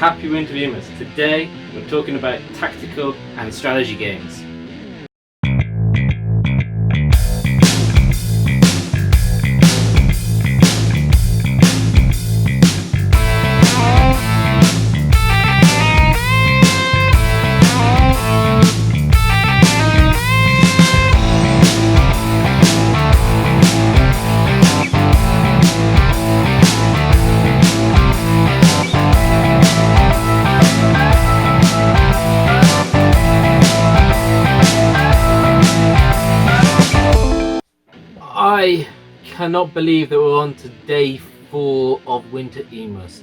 Happy Winter Een Mas. Today we're talking about tactical and strategy games. I cannot believe that we're on to day 4 of Winter Een Mas.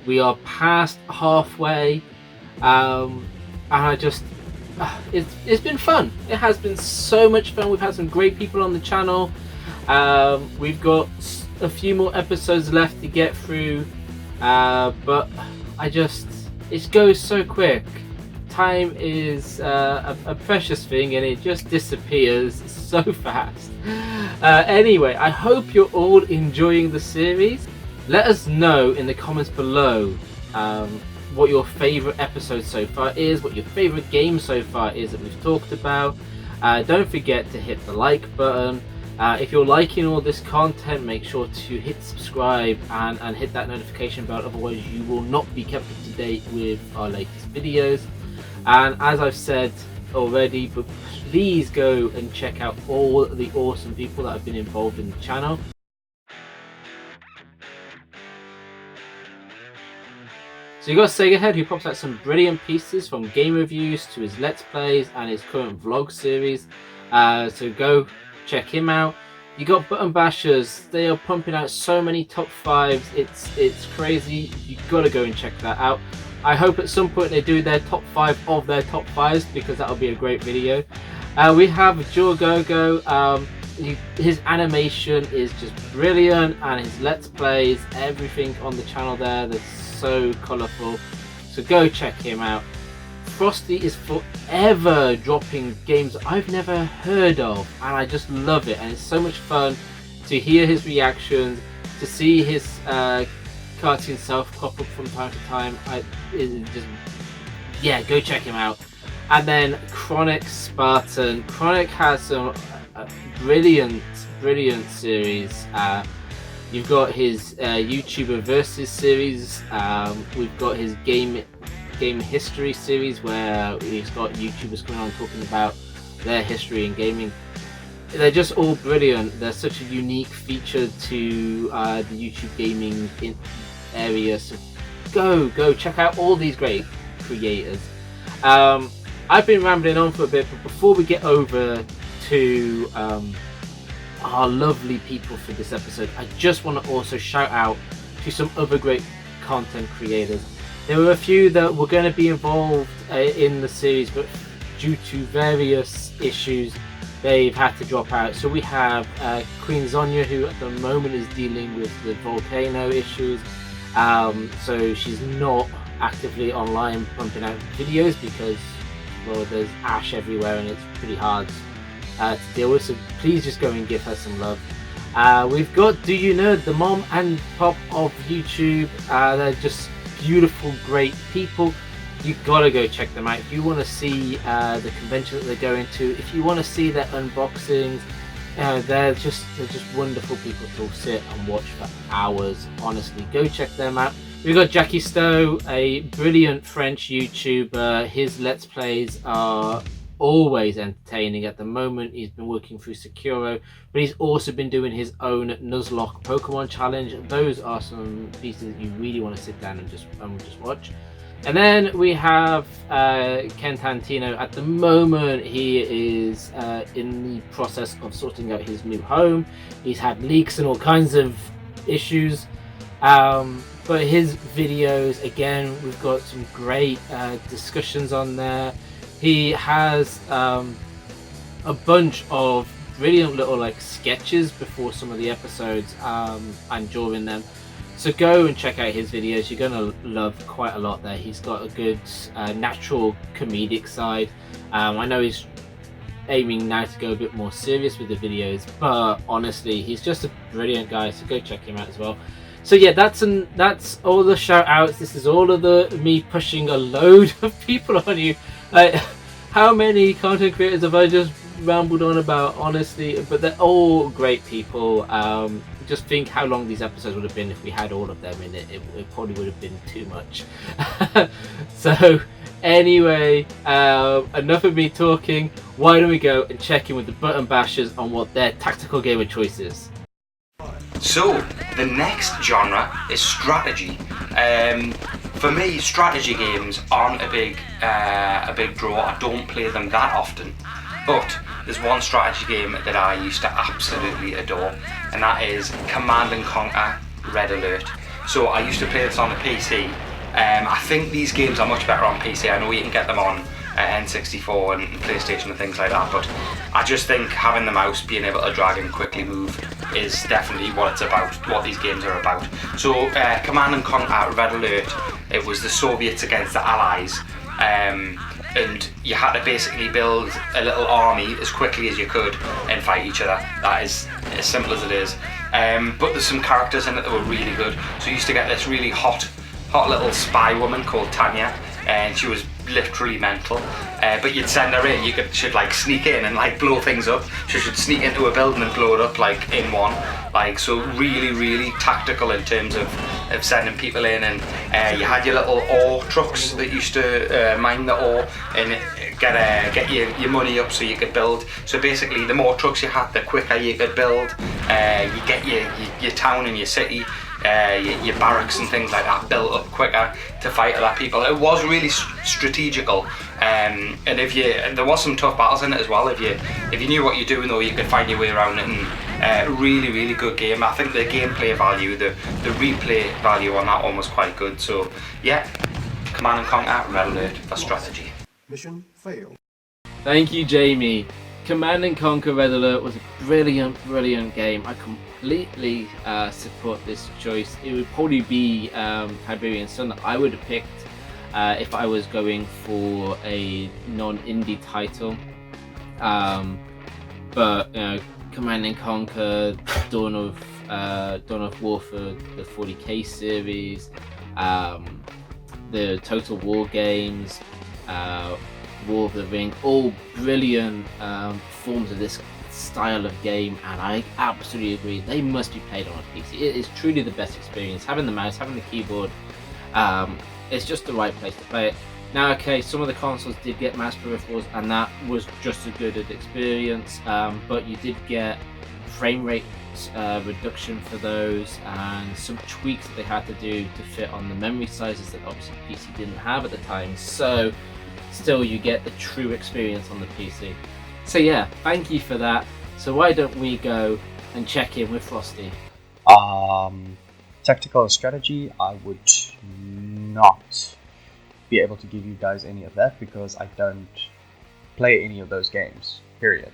We are past halfway, and I just it's been fun. It has been so much fun. We've had some great people on the channel. We've got a few more episodes left to get through, but it goes so quick. Time is a precious thing, and it just disappears so fast. Anyway, I hope you're all enjoying the series. Let us know in the comments below what your favorite episode so far is, what your favorite game so far is that we've talked about. Don't forget to hit the like button. If you're liking all this content, make sure to hit subscribe and hit that notification bell, otherwise you will not be kept up to date with our latest videos. And as I've said already, but please go and check out all the awesome people that have been involved in the channel. So you got Sega Head, who pops out some brilliant pieces from game reviews to his Let's Plays and his current vlog series. So go check him out. You got Button Bashers, they are pumping out so many top 5s, it's crazy. You gotta go and check that out. I hope at some point they do their top 5 of their top 5s, because that'll be a great video. We have Joe, his animation is just brilliant, and his Let's Plays, everything on the channel there, that's so colourful. So go check him out. Frosty is forever dropping games I've never heard of, and I just love it, and it's so much fun to hear his reactions, to see his cartoon self pop up from time to time. Go check him out. And then Chronik Spartan. Chronik has some brilliant series. You've got his YouTuber Versus series. We've got his game history series, where he's got YouTubers coming on talking about their history in gaming. They're just all brilliant. They're such a unique feature to the YouTube gaming area. So go check out all these great creators. I've been rambling on for a bit, but before we get over to our lovely people for this episode, I just want to also shout out to some other great content creators. There were a few that were going to be involved in the series, but due to various issues they've had to drop out. So we have Queen Zonya, who at the moment is dealing with the volcano issues, so she's not actively online pumping out videos because, well, there's ash everywhere and it's pretty hard to deal with, so please just go and give her some love. We've got Do You Know, the mom and pop of YouTube. They're just beautiful, great people. You gotta go check them out if you want to see the convention that they're going to. If you want to see their unboxings, they're just wonderful people to sit and watch for hours. Honestly, go check them out. We've got Jackie Stowe, a brilliant French YouTuber. His Let's Plays are always entertaining. At the moment he's been working through Sekiro, but he's also been doing his own Nuzlocke Pokemon challenge. Those are some pieces that you really want to sit down and just watch. And then we have Ken Tantino. At the moment he is in the process of sorting out his new home. He's had leaks and all kinds of issues, but his videos, again, we've got some great discussions on there. He has a bunch of brilliant little sketches before some of the episodes and during them. So go and check out his videos. You're gonna love quite a lot there. He's got a good natural comedic side. I know he's aiming now to go a bit more serious with the videos, but honestly he's just a brilliant guy, so go check him out as well. So yeah, that's all the shout outs. This is all of the me pushing a load of people on you. Like, how many content creators have I just rambled on about, honestly? But they're all great people. Just think how long these episodes would have been if we had all of them in it. It probably would have been too much. So anyway, enough of me talking. Why don't we go and check in with the button bashers on what their tactical gamer choice is? So, the next genre is strategy. For me, strategy games aren't a big draw. I don't play them that often. But there's one strategy game that I used to absolutely adore, and that is Command & Conquer Red Alert. So I used to play this on the PC. I think these games are much better on PC. I know you can get them on N64 and PlayStation and things like that, but I just think having the mouse, being able to drag and quickly move, is definitely what it's about, what these games are about. So Command & Conquer Red Alert, it was the Soviets against the Allies, and you had to basically build a little army as quickly as you could and fight each other. That is as simple as it is. But there's some characters in it that were really good. So you used to get this really hot little spy woman called Tanya, and she was literally mental. But you'd send her in, she'd like sneak in and like blow things up. She should sneak into a building and blow it up like in one. Like, so really tactical in terms of sending people in. And you had your little ore trucks that used to mine the ore and get your money up so you could build. So basically, the more trucks you had, the quicker you could build. You get your town and your city, your barracks and things like that built up quicker to fight other people. It was really strategical, and there was some tough battles in it as well. If you knew what you're doing, though, you could find your way around it. And really good game. I think the gameplay value, the replay value on that one was quite good. So yeah, Command & Conquer Red Alert for strategy. Mission failed. Thank you, Jamie. Command & Conquer Red Alert was a brilliant game. I completely support this choice. It would probably be Tiberian Sun that I would have picked if I was going for a non-indie title. But you know, Command & Conquer, Dawn of War for the 40k series, the Total War games, War of the Ring, all brilliant forms of this style of game, and I absolutely agree they must be played on a PC. It is truly the best experience. Having the mouse, having the keyboard, it's just the right place to play it. Now, okay, some of the consoles did get mouse peripherals, and that was just as good an experience, but you did get frame rate reduction for those, and some tweaks that they had to do to fit on the memory sizes that obviously PC didn't have at the time. So still, you get the true experience on the PC. So yeah, thank you for that. So why don't we go and check in with Frosty? Tactical strategy, I would not be able to give you guys any of that because I don't play any of those games, period.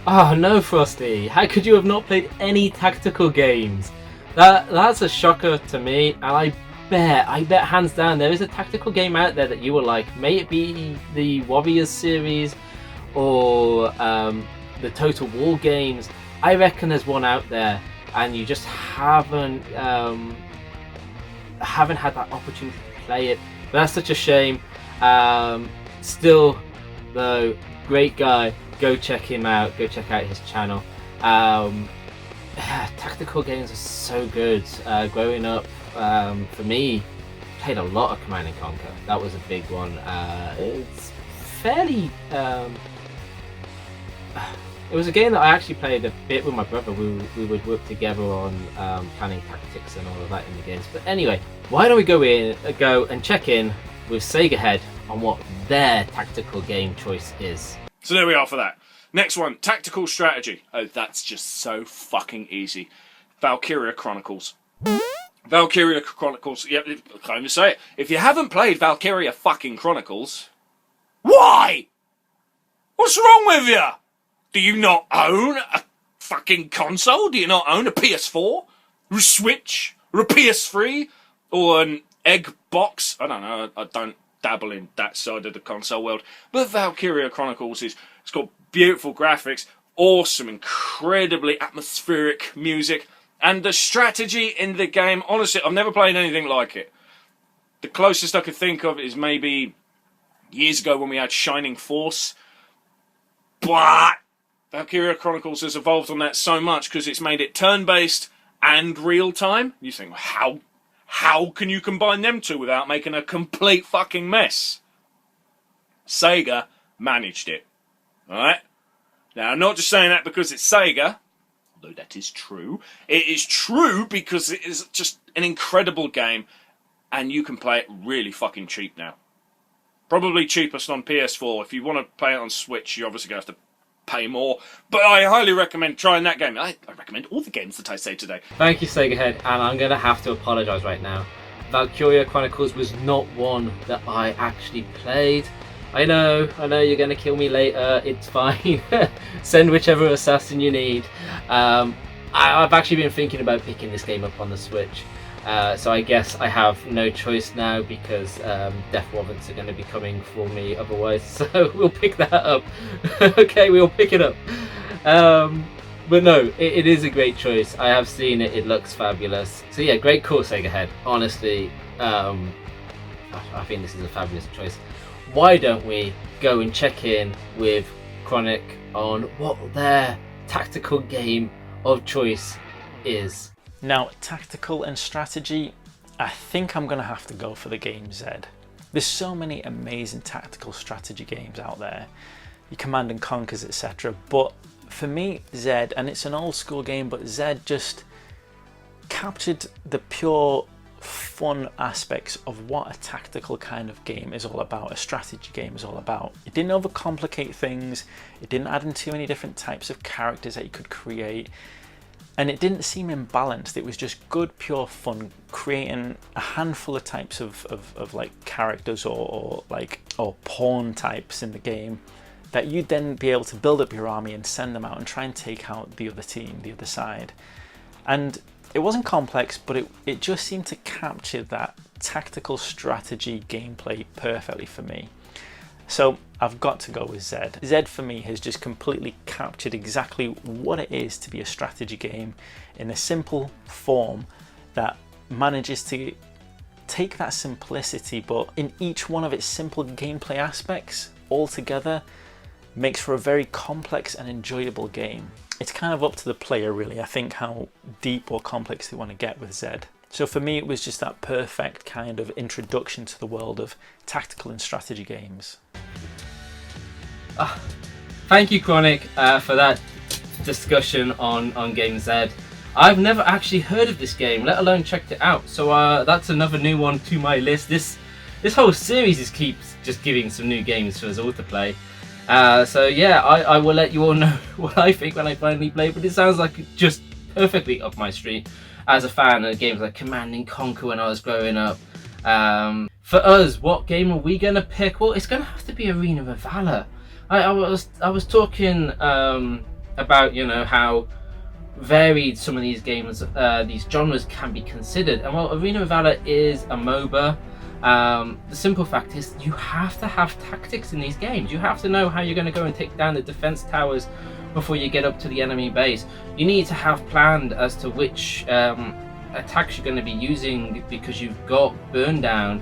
Oh no, Frosty, how could you have not played any tactical games? That's a shocker to me, and I bet hands down there is a tactical game out there that you will like. May it be the Warriors series or the Total War games. I reckon there's one out there and you just haven't had that opportunity to play it. But that's such a shame. Still though, great guy. Go check him out. Go check out his channel. Tactical games are so good. Growing up, for me, played a lot of Command & Conquer. That was a big one. It's fairly... it was a game that I actually played a bit with my brother. We would work together on planning tactics and all of that in the games. But anyway, why don't we go and check in with Sega Head on what their tactical game choice is. So there we are for that. Next one, tactical strategy. Oh, that's just so fucking easy. Valkyria Chronicles. Valkyria Chronicles, yeah, I can't even say it. If you haven't played Valkyria fucking Chronicles, why? What's wrong with you? Do you not own a fucking console? Do you not own a PS4? A Switch? Or a PS3? Or an egg box? I don't know, I don't dabble in that side of the console world. But Valkyria Chronicles it's got beautiful graphics, awesome, incredibly atmospheric music, And the strategy in the game, honestly, I've never played anything like it. The closest I could think of is maybe years ago when we had Shining Force. But Valkyria Chronicles has evolved on that so much because it's made it turn-based and real-time. You think, how can you combine them two without making a complete fucking mess? Sega managed it. Alright? Now, I'm not just saying that because it's Sega, although that is true. It is true because it is just an incredible game, and you can play it really fucking cheap now. Probably cheapest on PS4. If you want to play it on Switch, you're obviously going to have to pay more. But I highly recommend trying that game. I recommend all the games that I say today. Thank you, Sega Head, and I'm going to have to apologise right now. Valkyria Chronicles was not one that I actually played. I know you're going to kill me later, it's fine. Send whichever assassin you need. I've actually been thinking about picking this game up on the Switch. So I guess I have no choice now because death warrants are going to be coming for me otherwise. So we'll pick that up. Okay, we'll pick it up. But no, it is a great choice. I have seen it. It looks fabulous. So yeah, great call, Sega Head. Honestly, I think this is a fabulous choice. Why don't we go and check in with Chronik on what their tactical game of choice is? Now, tactical and strategy, I think I'm going to have to go for the game Zed. There's so many amazing tactical strategy games out there, your Command and Conquers, etc. But for me, Zed, and it's an old school game, but Zed just captured the pure fun aspects of what a tactical kind of game is all about, a strategy game is all about. It didn't overcomplicate things, it didn't add in too many different types of characters that you could create, and it didn't seem imbalanced. It was just good pure fun, creating a handful of types of like characters or pawn types in the game that you'd then be able to build up your army and send them out and try and take out the other team, the other side. And it wasn't complex, but it just seemed to capture that tactical strategy gameplay perfectly for me. So I've got to go with Zed. Zed for me has just completely captured exactly what it is to be a strategy game in a simple form that manages to take that simplicity, but in each one of its simple gameplay aspects all together makes for a very complex and enjoyable game. It's kind of up to the player really, I think, how deep or complex they want to get with Zed. So for me it was just that perfect kind of introduction to the world of tactical and strategy games. Thank you, Chronik, for that discussion on Game Zed. I've never actually heard of this game, let alone checked it out. So that's another new one to my list. This whole series keeps just giving some new games for us all to play. So yeah, I will let you all know what I think when I finally play, but it sounds like just perfectly up my street as a fan of games like Command and Conquer when I was growing up. For us, what game are we going to pick? Well, it's going to have to be Arena of Valor. I was talking about, you know, how varied some of these games, these genres can be considered, and well, Arena of Valor is a MOBA. The simple fact is you have to have tactics in these games. You have to know how you're going to go and take down the defense towers before you get up to the enemy base. You need to have planned as to which attacks you're going to be using because you've got burn down.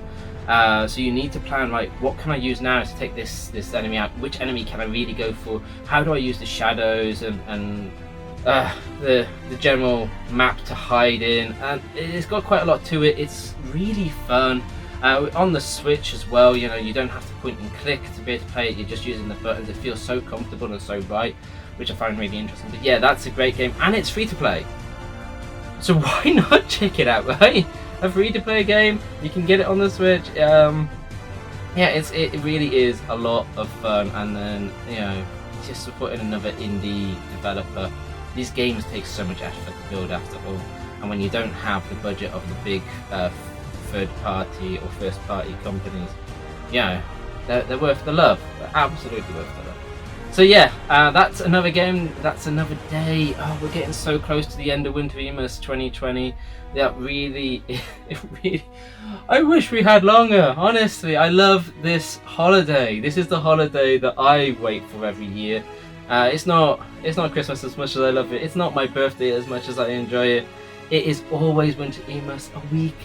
So you need to plan, like, what can I use now to take this enemy out? Which enemy can I really go for? How do I use the shadows and the general map to hide in? And it's got quite a lot to it. It's really fun. On the Switch as well, you know, you don't have to point and click to be able to play it, you're just using the buttons. It feels so comfortable and so bright, which I find really interesting. But yeah, that's a great game, and it's free to play. So why not check it out, right? A free to play game, you can get it on the Switch. Yeah, it really is a lot of fun, and then, you know, just supporting another indie developer. These games take so much effort to build after all, and when you don't have the budget of the big third party or first party companies, yeah, they're worth the love. They're absolutely worth the love. So yeah, that's another game, that's another day. Oh, we're getting so close to the end of Winter Een Mas 2020. That really, I wish we had longer, honestly. I love this holiday. This is the holiday that I wait for every year. It's not Christmas as much as I love it. It's not my birthday as much as I enjoy it. It is always Winter Een Mas, a week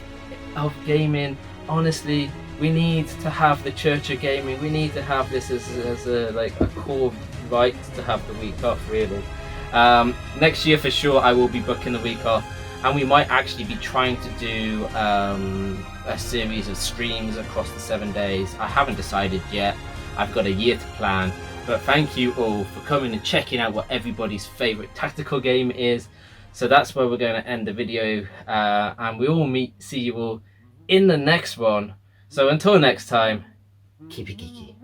of gaming. Honestly, we need to have the Church of Gaming. We need to have this as a core right to have the week off, really. Next year for sure I will be booking the week off, and we might actually be trying to do a series of streams across the 7 days. I haven't decided yet. I've got a year to plan, but thank you all for coming and checking out what everybody's favourite tactical game is. So that's where we're going to end the video, and we all see you all in the next one. So until next time, keep it geeky.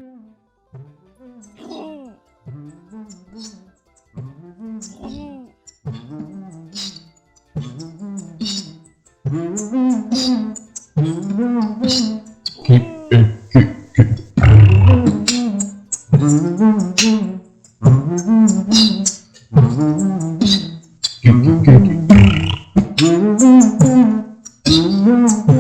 Keep